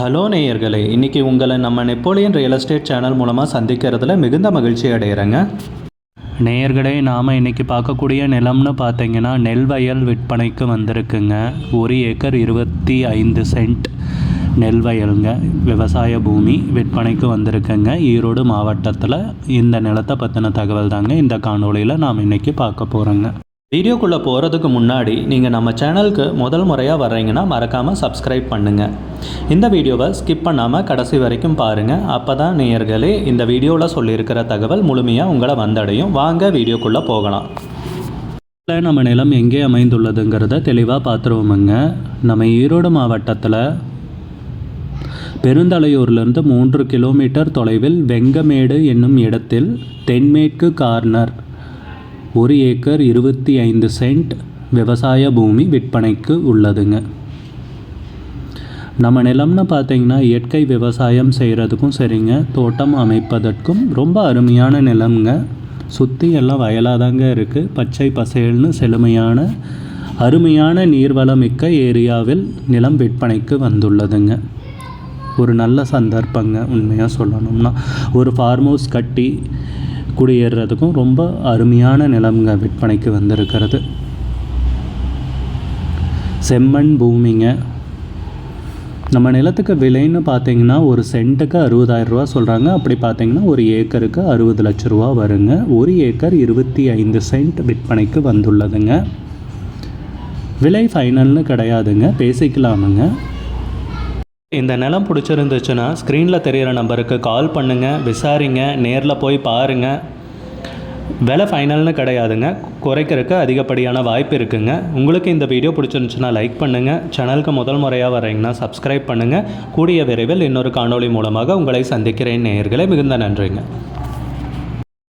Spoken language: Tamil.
ஹலோ நேயர்களே, இன்றைக்கி உங்களை நம்ம நெப்போலியன் ரியல் எஸ்டேட் சேனல் மூலமாக சந்திக்கிறதுல மிகுந்த மகிழ்ச்சி அடைகிறேங்க. நேயர்களே, நாம் இன்றைக்கி பார்க்கக்கூடிய நிலம்னு பார்த்தீங்கன்னா நெல் வயல் விற்பனைக்கு வந்திருக்குங்க. 1 ஏக்கர் 25 சென்ட் நெல் வயலுங்க, விவசாய பூமி விற்பனைக்கு வந்திருக்குங்க. ஈரோடு மாவட்டத்தில் இந்த நிலத்தை பற்றின தகவல் தாங்க இந்த காணொலியில் நாம் இன்றைக்கி பார்க்க போகிறோங்க. வீடியோக்குள்ளே போகிறதுக்கு முன்னாடி நீங்கள் நம்ம சேனலுக்கு முதல் முறையாக வர்றீங்கன்னா மறக்காமல் சப்ஸ்கிரைப் பண்ணுங்கள். இந்த வீடியோவை ஸ்கிப் பண்ணாமல் கடைசி வரைக்கும் பாருங்கள். அப்போ தான் நேயர்களே இந்த வீடியோவில் சொல்லியிருக்கிற தகவல் முழுமையாக உங்களை வந்தடையும். வாங்க வீடியோக்குள்ளே போகலாம். நம்ம நிலம் எங்கே அமைந்துள்ளதுங்கிறத தெளிவாக பார்த்துருவோமுங்க. நம்ம ஈரோடு மாவட்டத்தில் பெருந்தலையூர்லேருந்து 3 கிலோமீட்டர் தொலைவில் வெங்கமேடு என்னும் இடத்தில் தென்மேற்கு கார்னர் 1 ஏக்கர் 25 சென்ட் விவசாய பூமி விற்பனைக்கு உள்ளதுங்க. நம்ம நிலம்னு பார்த்திங்கன்னா இயற்கை விவசாயம் செய்கிறதுக்கும் சரிங்க, தோட்டம் அமைப்பதற்கும் ரொம்ப அருமையான நிலம்ங்க. சுற்றி எல்லாம் வயலாக தாங்க இருக்குது. பச்சை பசேல்னு செழுமையான அருமையான நீர்வளமிக்க ஏரியாவில் நிலம் விற்பனைக்கு வந்துள்ளதுங்க. ஒரு நல்ல சந்தர்ப்பங்க. உண்மையாக சொல்லணும்னா ஒரு ஃபார்ம் ஹவுஸ் கட்டி குடியேறதுக்கும் ரொம்ப அருமையான நிலம்ங்க விற்பனைக்கு வந்திருக்கிறது. செம்மண் பூமிங்க. நம்ம நிலத்துக்கு விலைன்னு பார்த்தீங்கன்னா ஒரு சென்ட்டுக்கு 60,000 ரூபா சொல்கிறாங்க. அப்படி பார்த்தீங்கன்னா ஒரு ஏக்கருக்கு 60 லட்ச ரூபா வருங்க. 1 ஏக்கர் 25 சென்ட் விற்பனைக்கு வந்துள்ளதுங்க. விலை ஃபைனல்னு கிடையாதுங்க, பேசிக்கலாமுங்க. இந்த நிலம் பிடிச்சிருந்துச்சுன்னா ஸ்க்ரீனில் தெரிகிற நம்பருக்கு கால் பண்ணுங்கள், விசாரிங்க, நேரில் போய் பாருங்கள். விலை ஃபைனல்னு கிடையாதுங்க, குறைக்கிறதுக்கு அதிகப்படியான வாய்ப்பு இருக்குங்க. உங்களுக்கு இந்த வீடியோ பிடிச்சிருந்துச்சுன்னா லைக் பண்ணுங்கள். சேனலுக்கு முதல் முறையாக வரீங்கன்னா சப்ஸ்கிரைப் பண்ணுங்கள். கூடிய விரைவில் இன்னொரு காணொளி மூலமாக உங்களை சந்திக்கிறேன் நேயர்களே. மிகுந்த நன்றிங்க.